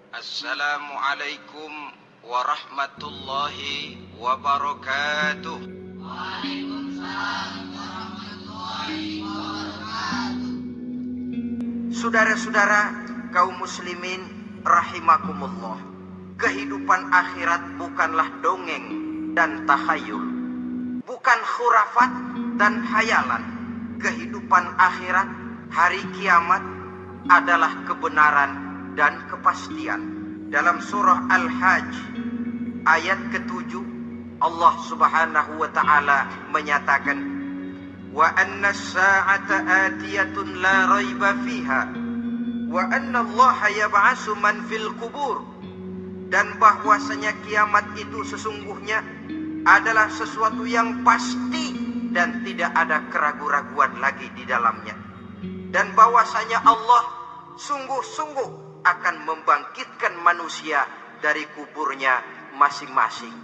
Assalamualaikum warahmatullahi wabarakatuh. Saudara-saudara kaum muslimin rahimakumullah, kehidupan akhirat bukanlah dongeng dan tahayul, bukan khurafat dan hayalan. Kehidupan akhirat, hari kiamat adalah kebenaran dan kepastian. Dalam surah Al-Hajj ayat ke-7, Allah Subhanahu wa taala menyatakan, wa anna as-sa'ata atiyatun la raiba fiha wa anna Allah yab'atsu man fil qubur, dan bahwasanya kiamat itu sesungguhnya adalah sesuatu yang pasti dan tidak ada keraguan-raguan lagi di dalamnya, dan bahwasanya Allah sungguh-sungguh akan membangkitkan manusia dari kuburnya masing-masing.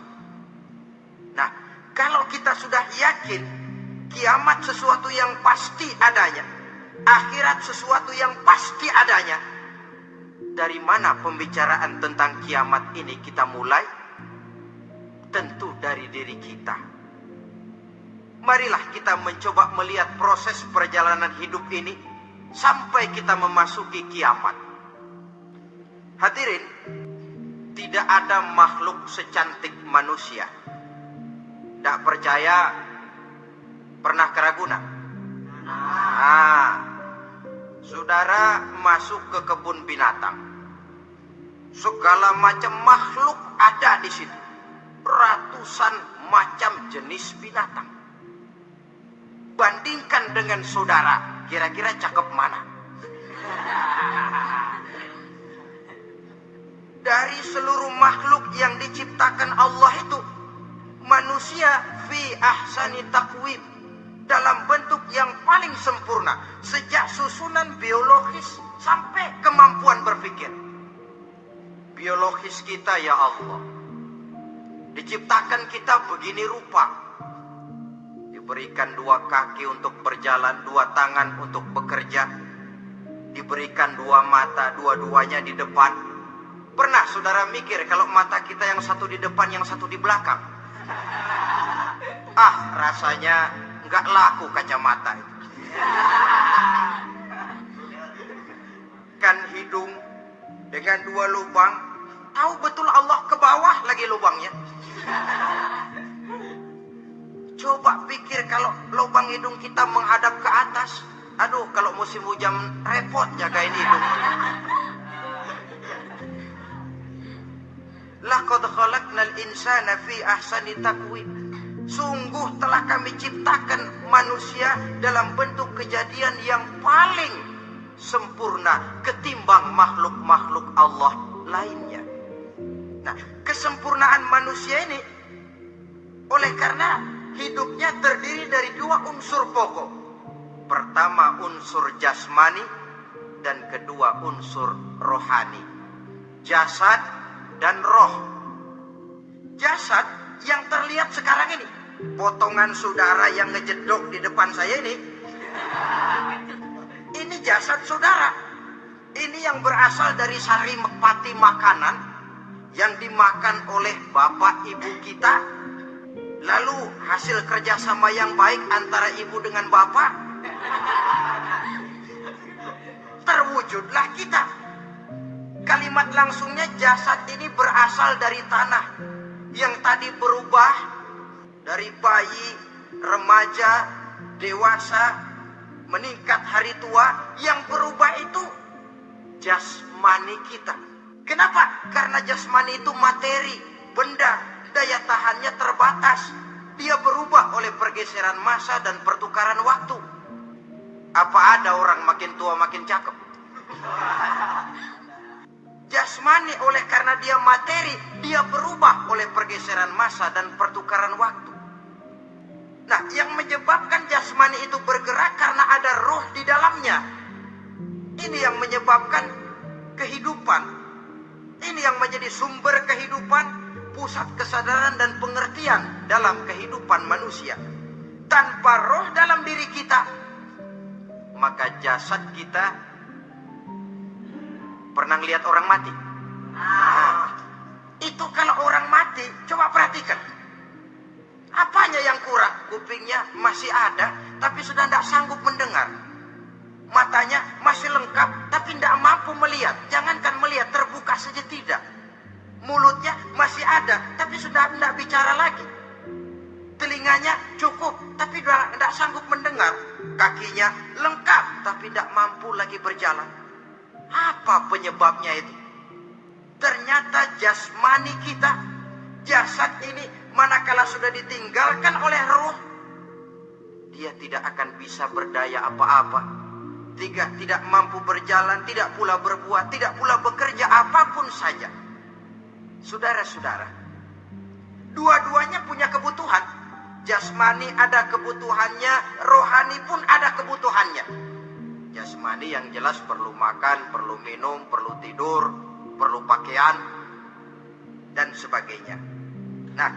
Nah, kalau kita sudah yakin kiamat sesuatu yang pasti adanya, akhirat sesuatu yang pasti adanya, dari mana pembicaraan tentang kiamat ini kita mulai? Tentu dari diri kita. Marilah kita mencoba melihat proses perjalanan hidup ini sampai kita memasuki kiamat. Hadirin, tidak ada makhluk secantik manusia. Tidak percaya? Pernah ke Ragunan? Saudara masuk ke kebun binatang, segala macam makhluk ada di situ, ratusan macam jenis binatang. Bandingkan dengan saudara, kira-kira cakep mana? Dari seluruh makhluk yang diciptakan Allah itu, manusia fi ahsani taqwim, dalam bentuk yang paling sempurna, sejak susunan biologis sampai kemampuan berpikir. Biologis kita, ya Allah, diciptakan kita begini rupa, diberikan 2 kaki untuk berjalan, 2 tangan untuk bekerja, diberikan 2 mata, dua-duanya di depan. Pernah saudara mikir kalau mata kita yang satu di depan, yang satu di belakang? Rasanya nggak laku kacamata itu. Kan hidung dengan 2 lubang, tahu betul Allah ke bawah lagi lubangnya. Coba pikir kalau lubang hidung kita menghadap ke atas. Aduh, kalau musim hujan repot jagain hidung. Laqad khalaqnal insana fi ahsani taqwim. Sungguh telah kami ciptakan manusia dalam bentuk kejadian yang paling sempurna ketimbang makhluk-makhluk Allah lainnya. Nah, kesempurnaan manusia ini oleh karena hidupnya terdiri dari 2 unsur pokok. Pertama unsur jasmani dan kedua unsur rohani. Jasad dan roh. Jasad yang terlihat sekarang ini, potongan saudara yang ngejedok di depan saya ini jasad saudara. Ini yang berasal dari saripati makanan yang dimakan oleh bapak ibu kita. Lalu hasil kerjasama yang baik antara ibu dengan bapak, terwujudlah kita. Kalimat langsungnya, jasad ini berasal dari tanah yang tadi berubah dari bayi, remaja, dewasa, meningkat hari tua. Yang berubah itu jasmani kita. Kenapa? Karena jasmani itu materi, benda, daya tahannya terbatas. Dia berubah oleh pergeseran massa dan pertukaran waktu. Apa ada orang makin tua makin cakep? Jasmani oleh karena dia materi, dia berubah oleh pergeseran massa dan pertukaran waktu. Nah, yang menyebabkan jasmani itu bergerak karena ada roh di dalamnya. Ini yang menyebabkan kehidupan. Ini yang menjadi sumber kehidupan, pusat kesadaran dan pengertian dalam kehidupan manusia. Tanpa roh dalam diri kita, maka jasad kita. Pernah lihat orang mati? Nah, itu kalau orang mati, coba perhatikan. Apanya yang kurang? Kupingnya masih ada, tapi sudah tidak sanggup mendengar. Matanya masih lengkap, tapi tidak mampu melihat. Jangankan melihat, terbuka saja tidak. Mulutnya masih ada, tapi sudah tidak bicara lagi. Telinganya cukup, tapi sudah tidak sanggup mendengar. Kakinya lengkap, tapi tidak mampu lagi berjalan. Apa penyebabnya itu? Ternyata jasmani kita, jasad ini, manakala sudah ditinggalkan oleh ruh, dia tidak akan bisa berdaya apa-apa. Tidak mampu berjalan, tidak pula berbuat, tidak pula bekerja apapun saja. Saudara-saudara, dua-duanya punya kebutuhan. Jasmani ada kebutuhannya, rohani pun ada kebutuhannya. Jasmani yang jelas perlu makan, perlu minum, perlu tidur, perlu pakaian, dan sebagainya. Nah,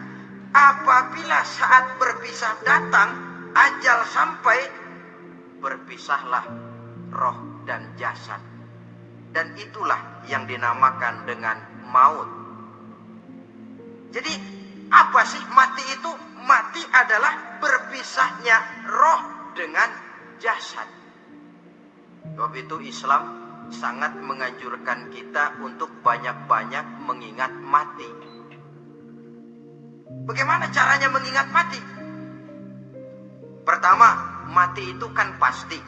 apabila saat berpisah datang, ajal sampai, berpisahlah roh dan jasad. Dan itulah yang dinamakan dengan maut. Jadi, apa sih mati itu? Mati adalah berpisahnya roh dengan jasad. Sebab itu Islam sangat menganjurkan kita untuk banyak-banyak mengingat mati. Bagaimana caranya mengingat mati? Pertama, mati itu kan pasti.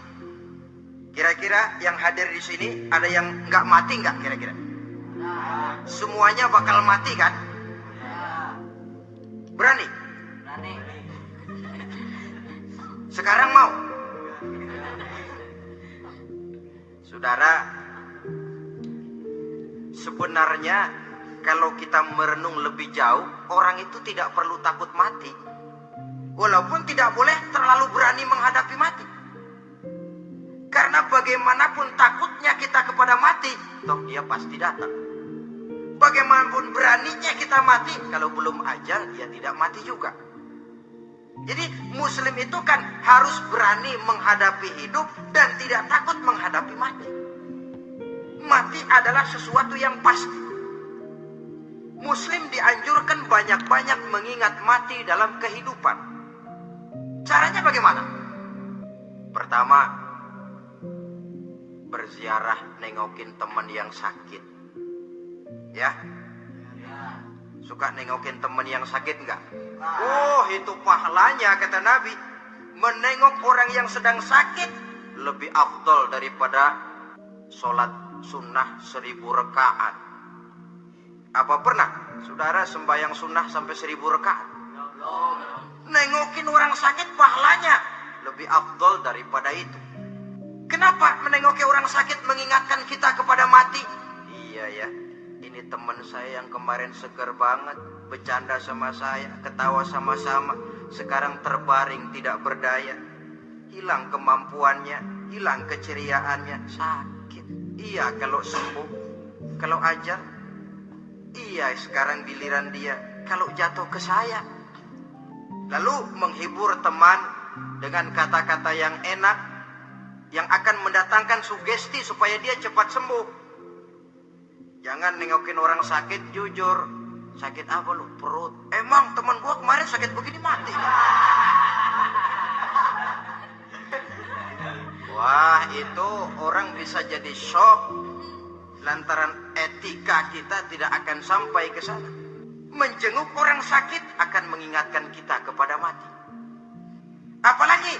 Kira-kira yang hadir di sini ada yang nggak mati nggak kira-kira? Semuanya bakal mati kan? Berani? Berani. Sekarang mau? Saudara, sebenarnya kalau kita merenung lebih jauh, orang itu tidak perlu takut mati. Walaupun tidak boleh terlalu berani menghadapi mati. Karena bagaimanapun takutnya kita kepada mati, toh dia pasti datang. Bagaimanapun beraninya kita mati, kalau belum ajal, dia tidak mati juga. Jadi muslim itu kan harus berani menghadapi hidup dan tidak takut menghadapi mati. Mati adalah sesuatu yang pasti. Muslim dianjurkan banyak-banyak mengingat mati dalam kehidupan. Caranya bagaimana? Pertama, berziarah nengokin teman yang sakit. Ya? Suka nengokin teman yang sakit enggak? Oh, itu pahalanya kata Nabi. Menengok orang yang sedang sakit lebih afdol daripada sholat sunnah 1000 rakaat. Apa pernah saudara sembahyang sunnah sampai 1000 rakaat? Nengokin orang sakit pahalanya lebih afdol daripada itu. Kenapa menengoki orang sakit mengingatkan kita kepada mati? Iya ya, ini teman saya yang kemarin segar banget, bercanda sama saya, ketawa sama-sama, sekarang terbaring tidak berdaya, hilang kemampuannya, hilang keceriaannya, sakit. Iya kalau sembuh, kalau ajal, iya sekarang giliran dia, kalau jatuh ke saya. Lalu menghibur teman dengan kata-kata yang enak, yang akan mendatangkan sugesti supaya dia cepat sembuh. Jangan nengokin orang sakit, jujur. Sakit apa lu? Perut. Emang teman gua kemarin sakit begini mati. Wah, itu orang bisa jadi shock lantaran etika kita tidak akan sampai ke sana. Menjenguk orang sakit akan mengingatkan kita kepada mati. Apalagi